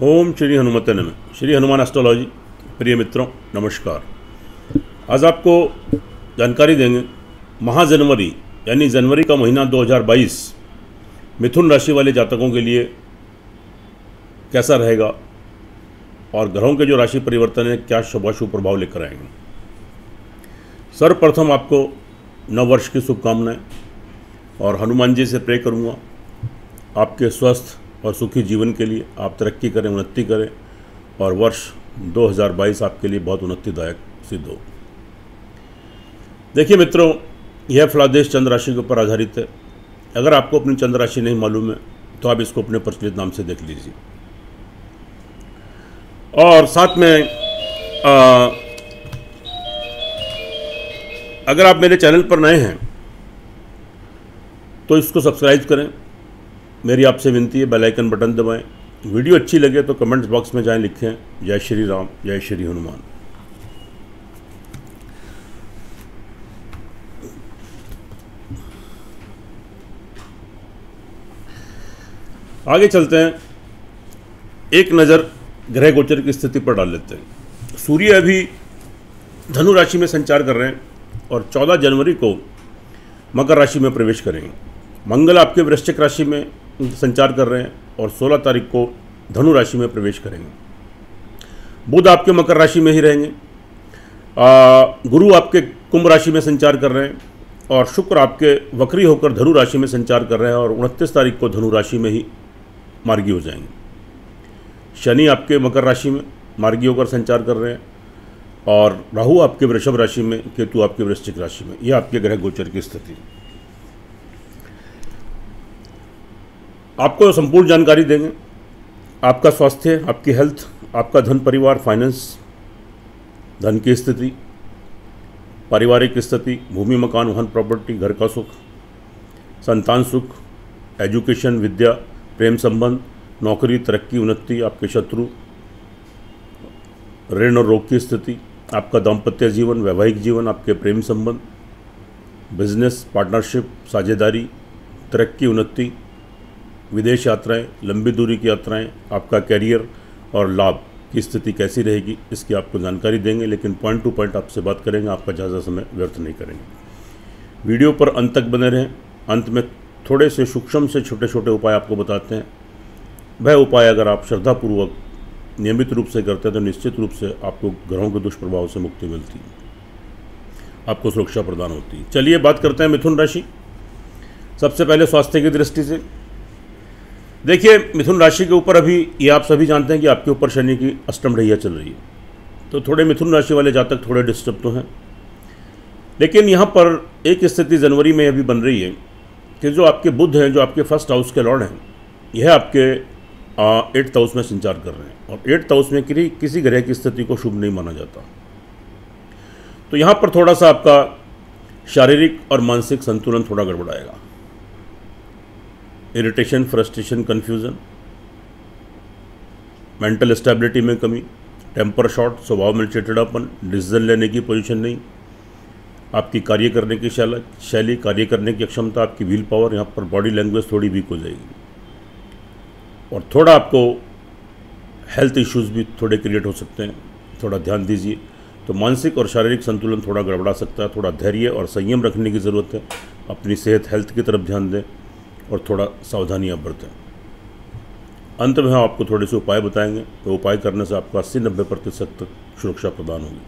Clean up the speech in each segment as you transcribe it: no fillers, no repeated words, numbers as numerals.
ओम श्री हनुमते नमः। श्री हनुमान एस्ट्रोलॉजी। प्रिय मित्रों नमस्कार। आज आपको जानकारी देंगे महाजनवरी यानी जनवरी का महीना 2022 मिथुन राशि वाले जातकों के लिए कैसा रहेगा और ग्रहों के जो राशि परिवर्तन है क्या शुभ अशुभ प्रभाव लेकर आएंगे। सर्वप्रथम आपको नव वर्ष की शुभकामनाएं और हनुमान जी से प्रे करूंगा आपके स्वस्थ और सुखी जीवन के लिए। आप तरक्की करें, उन्नति करें और वर्ष 2022 आपके लिए बहुत उन्नतिदायक सिद्ध हो। देखिए मित्रों, यह फलादेश चंद्र राशि के ऊपर आधारित है। अगर आपको अपनी चंद्र राशि नहीं मालूम है तो आप इसको अपने प्रचलित नाम से देख लीजिए। और साथ में अगर आप मेरे चैनल पर नए हैं तो इसको सब्सक्राइब करें। मेरी आपसे विनती है, बेल आइकन बटन दबाएं। वीडियो अच्छी लगे तो कमेंट्स बॉक्स में जाएं, लिखें जय श्री राम, जय श्री हनुमान। आगे चलते हैं, एक नज़र ग्रह गोचर की स्थिति पर डाल लेते हैं। सूर्य अभी धनु राशि में संचार कर रहे हैं और 14 जनवरी को मकर राशि में प्रवेश करेंगे। मंगल आपके वृश्चिक राशि में संचार कर रहे हैं और 16 तारीख को धनु राशि में प्रवेश करेंगे। बुध आपके मकर राशि में ही रहेंगे। गुरु आपके कुंभ राशि में संचार कर रहे हैं और शुक्र आपके वक्री होकर धनु राशि में संचार कर रहे हैं और 29 तारीख को धनु राशि में ही मार्गी हो जाएंगे। शनि आपके मकर राशि में मार्गी होकर संचार कर रहे हैं और राहु आपके वृषभ राशि में, केतु आपके वृश्चिक राशि में। यह आपके ग्रह गोचर की स्थिति। आपको संपूर्ण जानकारी देंगे। आपका स्वास्थ्य, आपकी हेल्थ, आपका धन परिवार, फाइनेंस, धन की स्थिति, पारिवारिक स्थिति, भूमि मकान वाहन प्रॉपर्टी, घर का सुख, संतान सुख, एजुकेशन, विद्या, प्रेम संबंध, नौकरी, तरक्की, उन्नति, आपके शत्रु, ऋण और रोग की स्थिति, आपका दाम्पत्य जीवन, वैवाहिक जीवन, आपके प्रेम संबंध, बिजनेस, पार्टनरशिप, साझेदारी, तरक्की, उन्नति, विदेश यात्राएं, लंबी दूरी की यात्राएं, आपका कैरियर और लाभ की स्थिति कैसी रहेगी, इसकी आपको जानकारी देंगे। लेकिन पॉइंट टू पॉइंट आपसे बात करेंगे, आपका ज़्यादा समय व्यर्थ नहीं करेंगे। वीडियो पर अंत तक बने रहें। अंत में थोड़े से सूक्ष्म से छोटे छोटे उपाय आपको बताते हैं। वह उपाय अगर आप श्रद्धापूर्वक नियमित रूप से करते हैं तो निश्चित रूप से आपको ग्रहों के दुष्प्रभाव से मुक्ति मिलती है, आपको सुरक्षा प्रदान होती है। चलिए बात करते हैं मिथुन राशि। सबसे पहले स्वास्थ्य की दृष्टि से देखिए, मिथुन राशि के ऊपर अभी ये आप सभी जानते हैं कि आपके ऊपर शनि की अष्टम रैया चल रही है, तो थोड़े मिथुन राशि वाले जातक थोड़े डिस्टर्ब तो हैं। लेकिन यहाँ पर एक स्थिति जनवरी में अभी बन रही है कि जो आपके बुध हैं, जो आपके फर्स्ट हाउस के लॉर्ड हैं, यह आपके 8th हाउस में संचार कर रहे हैं और 8th हाउस में किसी ग्रह की स्थिति को शुभ नहीं माना जाता। तो यहाँ पर थोड़ा सा आपका शारीरिक और मानसिक संतुलन थोड़ा गड़बड़ाएगा। Irritation, frustration, confusion, mental stability में कमी, टेम्पर शॉर्ट, स्वभाव में चिड़चिड़ापन, डिसीजन लेने की पोजीशन नहीं, आपकी कार्य करने की शैली, कार्य करने की क्षमता, आपकी व्हील पावर, यहाँ पर बॉडी लैंग्वेज थोड़ी वीक हो जाएगी और थोड़ा आपको हेल्थ इश्यूज भी थोड़े क्रिएट हो सकते हैं, थोड़ा ध्यान दीजिए। तो मानसिक और शारीरिक संतुलन थोड़ा गड़बड़ा सकता है। थोड़ा धैर्य और संयम रखने की ज़रूरत है। अपनी सेहत, हेल्थ की तरफ ध्यान दें और थोड़ा सावधानियाँ बरतें। अंत में हम आपको थोड़े से उपाय बताएंगे, तो उपाय करने से आपको 80-90% तक सुरक्षा प्रदान होगी।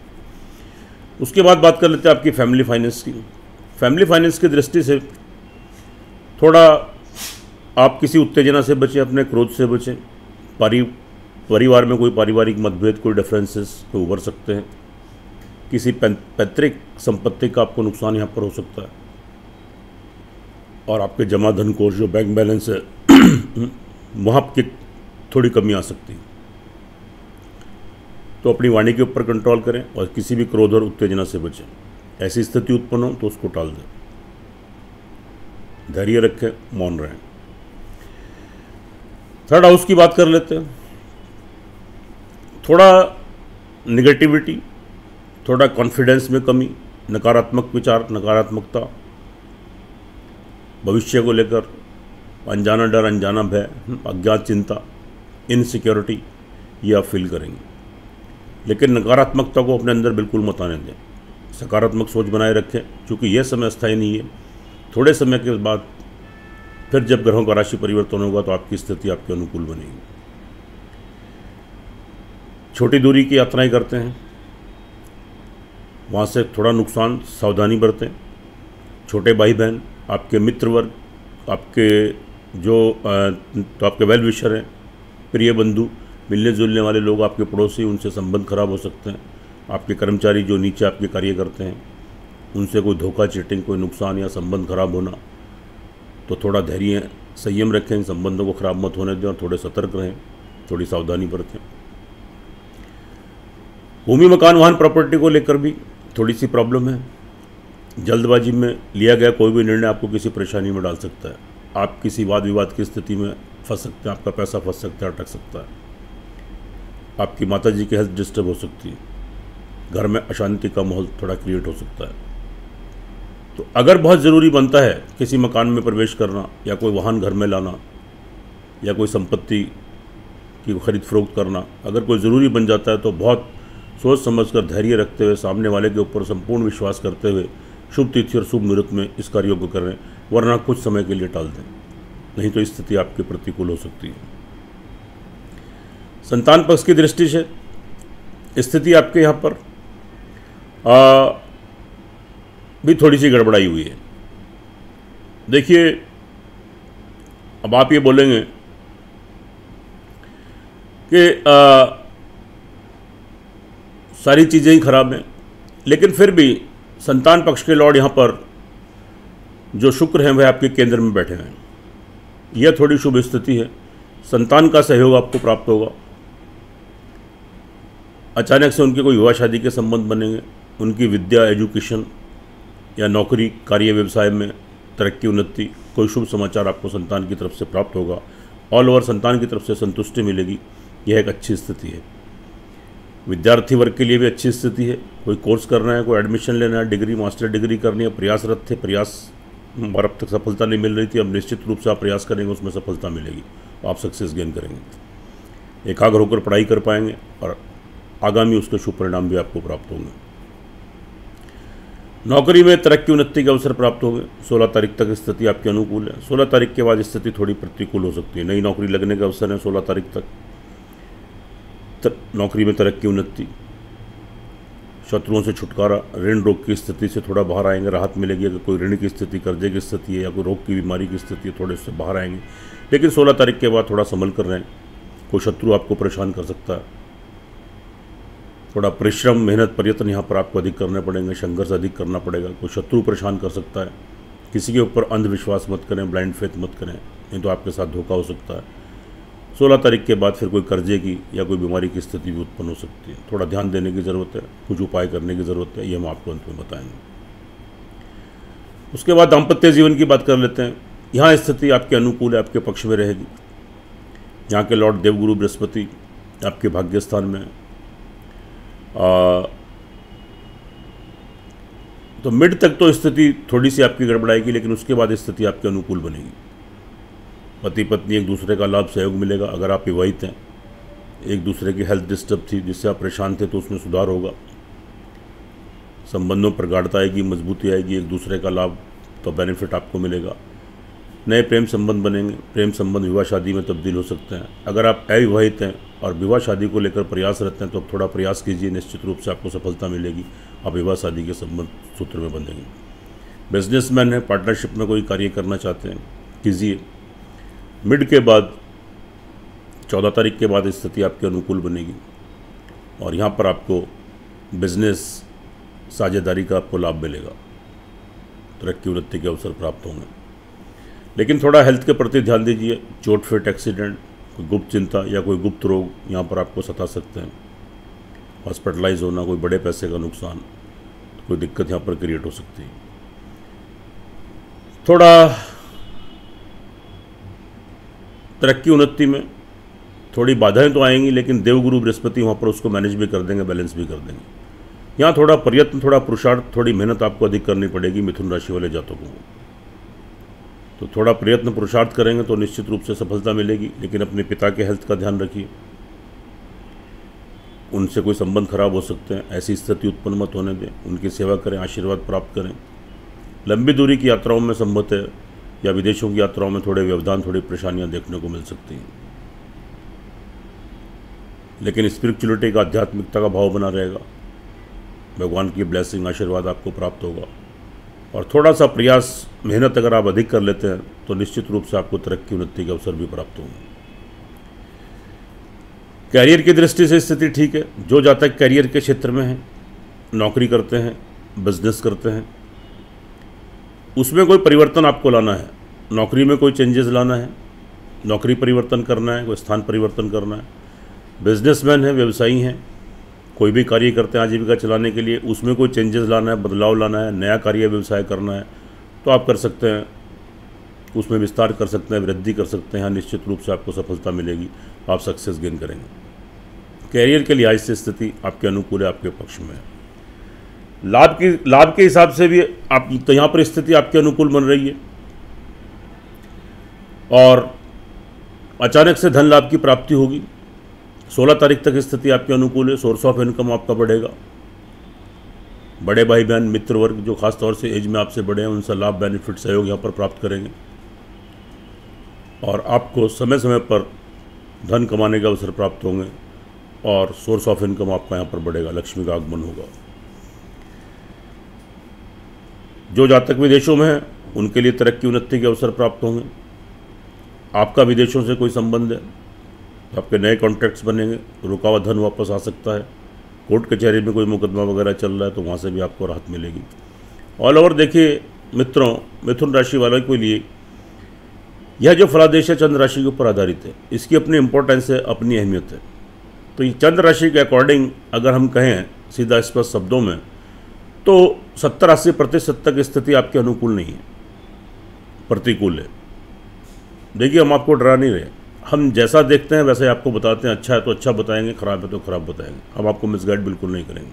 उसके बाद बात कर लेते हैं आपकी फैमिली फाइनेंस की। फैमिली फाइनेंस की दृष्टि से थोड़ा आप किसी उत्तेजना से बचें, अपने क्रोध से बचें। परिवार में कोई पारिवारिक मतभेद, कोई डिफरेंसेस को उभर सकते हैं। किसी पैतृक संपत्ति का आपको नुकसान यहाँ पर हो सकता है और आपके जमा धन कोष जो बैंक बैलेंस है वहाँ की थोड़ी कमी आ सकती है। तो अपनी वाणी के ऊपर कंट्रोल करें और किसी भी क्रोध और उत्तेजना से बचें। ऐसी स्थिति उत्पन्न हो तो उसको टाल दें। धैर्य रखें, मौन रहें। 3rd हाउस की बात कर लेते हैं। थोड़ा निगेटिविटी, थोड़ा कॉन्फिडेंस में कमी, नकारात्मक विचार, नकारात्मकता, भविष्य को लेकर अनजाना डर, अनजाना भय, अज्ञात चिंता, इनसिक्योरिटी, ये आप फील करेंगे। लेकिन नकारात्मकता को अपने अंदर बिल्कुल मत आने दें, सकारात्मक सोच बनाए रखें, क्योंकि यह समय अस्थायी नहीं है। थोड़े समय के बाद फिर जब ग्रहों का राशि परिवर्तन होगा तो आपकी स्थिति आपके अनुकूल बनेगी। छोटी दूरी की यात्राएं करते हैं, वहाँ से थोड़ा नुकसान, सावधानी बरतें। छोटे भाई बहन, आपके मित्र वर्ग, आपके तो आपके वेल विशर हैं, प्रिय बंधु, मिलने जुलने वाले लोग, आपके पड़ोसी, उनसे संबंध खराब हो सकते हैं। आपके कर्मचारी जो नीचे आपके कार्य करते हैं, उनसे कोई धोखा, चीटिंग, कोई नुकसान या संबंध खराब होना, तो थोड़ा धैर्य, संयम रखें, इन संबंधों को खराब मत होने दें और थोड़े सतर्क रहें, थोड़ी सावधानी बरतें। भूमि, मकान, वाहन, प्रॉपर्टी को लेकर भी थोड़ी सी प्रॉब्लम है। जल्दबाजी में लिया गया कोई भी निर्णय आपको किसी परेशानी में डाल सकता है। आप किसी वाद विवाद की स्थिति में फंस सकते हैं, आपका पैसा फंस सकता है, अटक सकता है। आपकी माता जी की हेल्थ डिस्टर्ब हो सकती है, घर में अशांति का माहौल थोड़ा क्रिएट हो सकता है। तो अगर बहुत ज़रूरी बनता है किसी मकान में प्रवेश करना, या कोई वाहन घर में लाना, या कोई संपत्ति की खरीद फरोख्त करना, अगर कोई ज़रूरी बन जाता है तो बहुत सोच समझकर, धैर्य रखते हुए, सामने वाले के ऊपर संपूर्ण विश्वास करते हुए शुभ तिथि और शुभ मुहूर्त में इस कार्यों को करें, वरना कुछ समय के लिए टाल दें, नहीं तो स्थिति आपके प्रतिकूल हो सकती है। संतान पक्ष की दृष्टि से स्थिति आपके यहाँ पर भी थोड़ी सी गड़बड़ाई हुई है। देखिए, अब आप ये बोलेंगे कि सारी चीज़ें ही खराब हैं, लेकिन फिर भी संतान पक्ष के लॉर्ड यहाँ पर जो शुक्र हैं वह आपके केंद्र में बैठे हैं। यह थोड़ी शुभ स्थिति है। संतान का सहयोग आपको प्राप्त होगा। अचानक से उनके कोई विवाह शादी के संबंध बनेंगे। उनकी विद्या, एजुकेशन या नौकरी, कार्य, व्यवसाय में तरक्की, उन्नति, कोई शुभ समाचार आपको संतान की तरफ से प्राप्त होगा। ऑल ओवर संतान की तरफ से संतुष्टि मिलेगी। यह एक अच्छी स्थिति है। विद्यार्थी वर्ग के लिए भी अच्छी स्थिति है। कोई कोर्स करना है, कोई एडमिशन लेना है, डिग्री, मास्टर डिग्री करनी है, प्रयासरत थे, प्रयास और अब तक सफलता नहीं मिल रही थी, अब निश्चित रूप से आप प्रयास करेंगे, उसमें सफलता मिलेगी, आप सक्सेस गेन करेंगे, एकाग्र होकर पढ़ाई कर पाएंगे और आगामी उसके शुभ परिणाम भी आपको प्राप्त होंगे। नौकरी में तरक्की, उन्नति के अवसर प्राप्त होंगे। 16 तारीख तक स्थिति आपके अनुकूल है। 16 तारीख के बाद स्थिति थोड़ी प्रतिकूल हो सकती है। नई नौकरी लगने का अवसर है 16 तारीख तक। नौकरी में तरक्की, उन्नति, शत्रुओं से छुटकारा, ऋण रोग की स्थिति से थोड़ा बाहर आएंगे, राहत मिलेगी। अगर कोई ऋण की स्थिति, कर्जे की स्थिति है या कोई रोग की बीमारी की स्थिति है, थोड़े उससे बाहर आएंगे। लेकिन 16 तारीख के बाद थोड़ा संभल कर रहें। कोई शत्रु आपको परेशान कर सकता है। थोड़ा परिश्रम, मेहनत, प्रयत्न यहाँ पर आपको अधिक करने पड़ेंगे, संघर्ष अधिक करना पड़ेगा। कोई शत्रु परेशान कर सकता है। किसी के ऊपर अंधविश्वास मत करें, ब्लाइंड फेथ मत करें, नहीं तो आपके साथ धोखा हो सकता है। 16 तारीख के बाद फिर कोई कर्जे की या कोई बीमारी की स्थिति भी उत्पन्न हो सकती है। थोड़ा ध्यान देने की ज़रूरत है, कुछ उपाय करने की ज़रूरत है, ये हम आपको अंत में बताएंगे। उसके बाद दाम्पत्य जीवन की बात कर लेते हैं। यहाँ स्थिति आपके अनुकूल है, आपके पक्ष में रहेगी। यहाँ के लॉर्ड देवगुरु बृहस्पति आपके भाग्य स्थान में तो मिड तक तो स्थिति थोड़ी सी आपकी गड़बड़ाएगी, लेकिन उसके बाद स्थिति आपके अनुकूल बनेगी। पति पत्नी एक दूसरे का लाभ, सहयोग मिलेगा। अगर आप विवाहित हैं, एक दूसरे की हेल्थ डिस्टर्ब थी जिससे आप परेशान थे, तो उसमें सुधार होगा। संबंधों पर गाढ़ता आएगी, मजबूती आएगी, एक दूसरे का लाभ, तो बेनिफिट आपको मिलेगा। नए प्रेम संबंध बनेंगे। प्रेम संबंध विवाह शादी में तब्दील हो सकते हैं। अगर आप अविवाहित हैं और विवाह शादी को लेकर प्रयासरत हैं, तो अब थोड़ा प्रयास कीजिए, निश्चित रूप से आपको सफलता मिलेगी। आप विवाह शादी के संबंध सूत्र में बंधेंगे। बिजनेसमैन हैं, पार्टनरशिप में कोई कार्य करना चाहते हैं, कीजिए। मिड के बाद 14 तारीख के बाद स्थिति आपके अनुकूल बनेगी और यहाँ पर आपको बिजनेस, साझेदारी का आपको लाभ मिलेगा। तरक्की, उन्नति के अवसर प्राप्त होंगे। लेकिन थोड़ा हेल्थ के प्रति ध्यान दीजिए। चोट, फिट, एक्सीडेंट, कोई गुप्त चिंता या कोई गुप्त रोग यहाँ पर आपको सता सकते हैं। हॉस्पिटलाइज होना, कोई बड़े पैसे का नुकसान, कोई दिक्कत यहाँ पर क्रिएट हो सकती है। थोड़ा तरक्की, उन्नति में थोड़ी बाधाएं तो आएंगी, लेकिन देवगुरु बृहस्पति वहाँ पर उसको मैनेज भी कर देंगे, बैलेंस भी कर देंगे। यहाँ थोड़ा प्रयत्न, थोड़ा पुरुषार्थ, थोड़ी मेहनत आपको अधिक करनी पड़ेगी मिथुन राशि वाले जातकों को। तो थोड़ा प्रयत्न, पुरुषार्थ करेंगे तो निश्चित रूप से सफलता मिलेगी। लेकिन अपने पिता के हेल्थ का ध्यान रखिए। उनसे कोई संबंध खराब हो सकते हैं, ऐसी स्थिति उत्पन्न मत होने दें। उनकी सेवा करें, आशीर्वाद प्राप्त करें। लंबी दूरी की यात्राओं में संभवतः या विदेशों की यात्राओं में थोड़े व्यवधान, थोड़ी परेशानियां देखने को मिल सकती हैं, लेकिन स्पिरिचुअलिटी का, आध्यात्मिकता का भाव बना रहेगा। भगवान की ब्लेसिंग, आशीर्वाद आपको प्राप्त होगा। और थोड़ा सा प्रयास, मेहनत अगर आप अधिक कर लेते हैं तो निश्चित रूप से आपको तरक्की, उन्नति के अवसर भी प्राप्त होंगे। कैरियर की दृष्टि से स्थिति ठीक है। जो जातक कैरियर के क्षेत्र में है, नौकरी करते हैं, बिजनेस करते हैं, उसमें कोई परिवर्तन आपको लाना है, नौकरी में कोई चेंजेस लाना है, नौकरी परिवर्तन करना है, कोई स्थान परिवर्तन करना है। बिजनेसमैन है, व्यवसायी हैं, कोई भी कार्य करते हैं आजीविका चलाने के लिए, उसमें कोई चेंजेस लाना है, बदलाव लाना है, नया कार्य व्यवसाय करना है, तो आप कर सकते हैं, उसमें विस्तार कर सकते हैं, वृद्धि कर सकते हैं। यहाँ निश्चित रूप से आपको सफलता मिलेगी, आप सक्सेस गेन करेंगे। कैरियर के लिहाज से स्थिति आपके अनुकूल है, आपके पक्ष में है। लाभ के हिसाब से भी आप तो यहाँ पर स्थिति आपके अनुकूल बन रही है, और अचानक से धन लाभ की प्राप्ति होगी। 16 तारीख तक स्थिति आपके अनुकूल है। सोर्स ऑफ इनकम आपका बढ़ेगा। बड़े भाई बहन, मित्र वर्ग जो खास तौर से एज में आपसे बड़े हैं, उनसे लाभ, बेनिफिट, सहयोग यहाँ पर प्राप्त करेंगे, और आपको समय समय पर धन कमाने का अवसर प्राप्त होंगे, और सोर्स ऑफ इनकम आपका यहाँ पर बढ़ेगा, लक्ष्मी का आगमन होगा। जो जातक विदेशों में हैं, उनके लिए तरक्की, उन्नति के अवसर प्राप्त होंगे। आपका विदेशों से कोई संबंध है तो आपके नए कॉन्ट्रैक्ट्स बनेंगे, रुका हुआ धन वापस आ सकता है। कोर्ट कचहरी में कोई मुकदमा वगैरह चल रहा है तो वहाँ से भी आपको राहत मिलेगी। ऑल ओवर देखिए मित्रों, मिथुन राशि वालों के लिए यह जो फलादेश है चंद्र राशि के ऊपर आधारित है, इसकी अपनी इंपॉर्टेंस है, अपनी अहमियत है। तो ये चंद्र राशि के अकॉर्डिंग अगर हम कहें सीधा स्पष्ट शब्दों में, तो 70-80% तक स्थिति आपके अनुकूल नहीं है, प्रतिकूल है। देखिए, हम आपको डरा नहीं रहे, हम जैसा देखते हैं वैसे ही आपको बताते हैं। अच्छा है तो अच्छा बताएंगे, खराब है तो खराब बताएंगे, हम आपको मिसगाइड बिल्कुल नहीं करेंगे।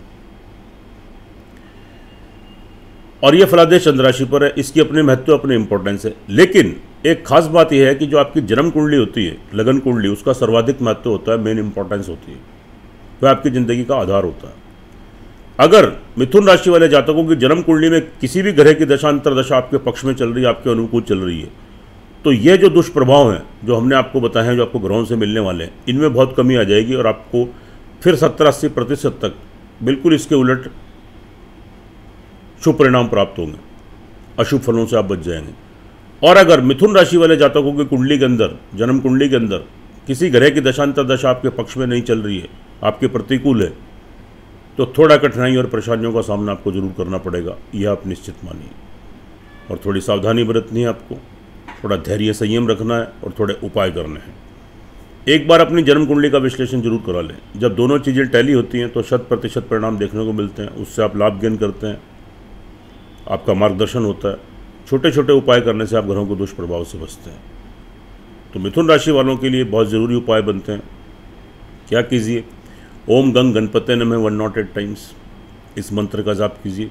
और ये फलादेश चंद्र राशि पर है, इसकी अपने महत्व, अपनी इंपॉर्टेंस है। लेकिन एक खास बात यह है कि जो आपकी जन्म कुंडली होती है, लगन कुंडली, उसका सर्वाधिक महत्व होता है, मेन इंपॉर्टेंस होती है, वह आपकी ज़िंदगी का आधार होता है। अगर मिथुन राशि वाले जातकों की जन्म कुंडली में किसी भी ग्रह की दशा, अंतर दशा आपके पक्ष में चल रही है, आपके अनुकूल चल रही है, तो ये जो दुष्प्रभाव हैं जो हमने आपको बताए हैं, जो आपको ग्रहों से मिलने वाले हैं, इनमें बहुत कमी आ जाएगी, और आपको फिर 70-80% तक बिल्कुल इसके उलट शुभ परिणाम प्राप्त होंगे, अशुभ फलों से आप बच जाएंगे। और अगर मिथुन राशि वाले जातकों की कुंडली के अंदर, जन्म कुंडली के अंदर किसी ग्रह की दशांतर दशा आपके पक्ष में नहीं चल रही है, आपके प्रतिकूल है, तो थोड़ा कठिनाई और परेशानियों का सामना आपको जरूर करना पड़ेगा, यह आप निश्चित मानिए। और थोड़ी सावधानी बरतनी है आपको, थोड़ा धैर्य, संयम रखना है, और थोड़े उपाय करने हैं। एक बार अपनी जन्म कुंडली का विश्लेषण जरूर करा लें। जब दोनों चीज़ें टैली होती हैं तो 100% परिणाम देखने को मिलते हैं, उससे आप लाभ गेन करते हैं, आपका मार्गदर्शन होता है। छोटे छोटे उपाय करने से आप ग्रहों को दुष्प्रभाव से बचते हैं। तो मिथुन राशि वालों के लिए बहुत ज़रूरी उपाय बनते हैं। क्या कीजिए? ओम गंग गणपते नमः 108 टाइम्स इस मंत्र का जाप कीजिए।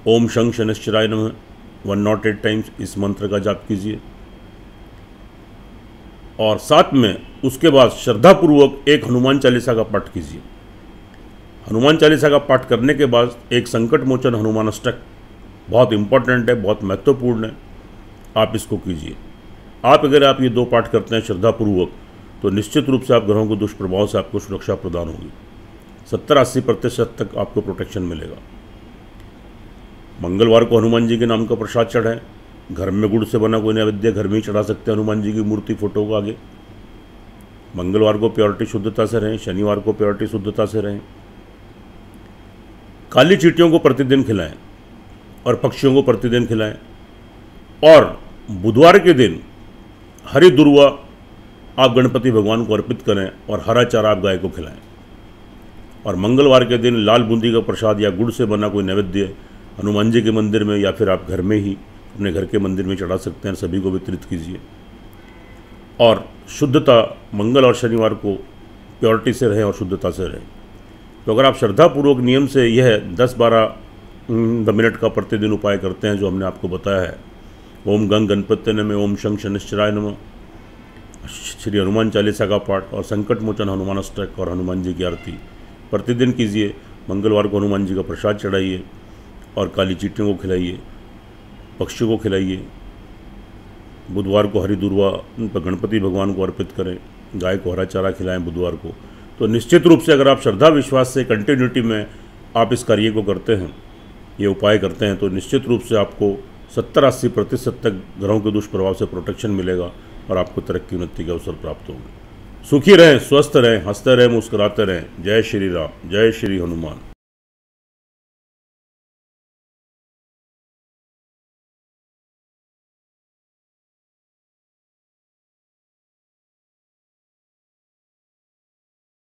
ओम शंख शनिश्चराय नमः 108 टाइम्स इस मंत्र का जाप कीजिए। और साथ में उसके बाद श्रद्धापूर्वक एक हनुमान चालीसा का पाठ कीजिए। हनुमान चालीसा का पाठ करने के बाद एक संकट मोचन हनुमान अष्टक बहुत इंपॉर्टेंट है, बहुत महत्वपूर्ण है, आप इसको कीजिए। अगर ये दो पाठ करते हैं श्रद्धापूर्वक, तो निश्चित रूप से आप ग्रहों को दुष्प्रभाव से आपको सुरक्षा प्रदान होगी। 70-80% तक आपको प्रोटेक्शन मिलेगा। मंगलवार को हनुमान जी के नाम का प्रसाद चढ़ाएं। घर में गुड़ से बना कोई नैवेद्य घर में ही चढ़ा सकते हैं हनुमान जी की मूर्ति, फोटो को आगे। मंगलवार को प्योरिटी शुद्धता से रहें, शनिवार को प्योरिटी शुद्धता से रहें। काली चींटियों को प्रतिदिन खिलाएं और पक्षियों को प्रतिदिन खिलाएं। और बुधवार के दिन हरी दुर्वा आप गणपति भगवान को अर्पित करें और हरा चारा आप गाय को खिलाएं। और मंगलवार के दिन लाल बूंदी का प्रसाद या गुड़ से बना कोई नैवेद्य हनुमान जी के मंदिर में या फिर आप घर में ही अपने घर के मंदिर में चढ़ा सकते हैं, सभी को वितरित कीजिए। और शुद्धता, मंगल और शनिवार को प्योरिटी से रहें और शुद्धता से रहें। तो अगर आप श्रद्धापूर्वक नियम से यह 10-12 मिनट का प्रतिदिन उपाय करते हैं जो हमने आपको बताया है, ओम गंग गणपते नमः, ओम शंख शनिश्चराय नमः, श्री हनुमान चालीसा का पाठ और संकट मोचन हनुमान अष्टक और हनुमान जी की आरती प्रतिदिन कीजिए। मंगलवार को हनुमान जी का प्रसाद चढ़ाइए और काली चींटियों को खिलाइए, पक्षियों को खिलाइए। बुधवार को हरी दूर्वा पर गणपति भगवान को अर्पित करें, गाय को हरा चारा खिलाएं बुधवार को। तो निश्चित रूप से अगर आप श्रद्धा विश्वास से कंटिन्यूटी में आप इस कार्य को करते हैं, ये उपाय करते हैं, तो निश्चित रूप से आपको 70-80% तक ग्रहों के दुष्प्रभाव से प्रोटेक्शन मिलेगा और आपको तरक्की उन्नति के अवसर प्राप्त होंगे। सुखी रहें, स्वस्थ रहें, हंसते रहें, मुस्कुराते रहें। जय श्री राम, जय श्री हनुमान।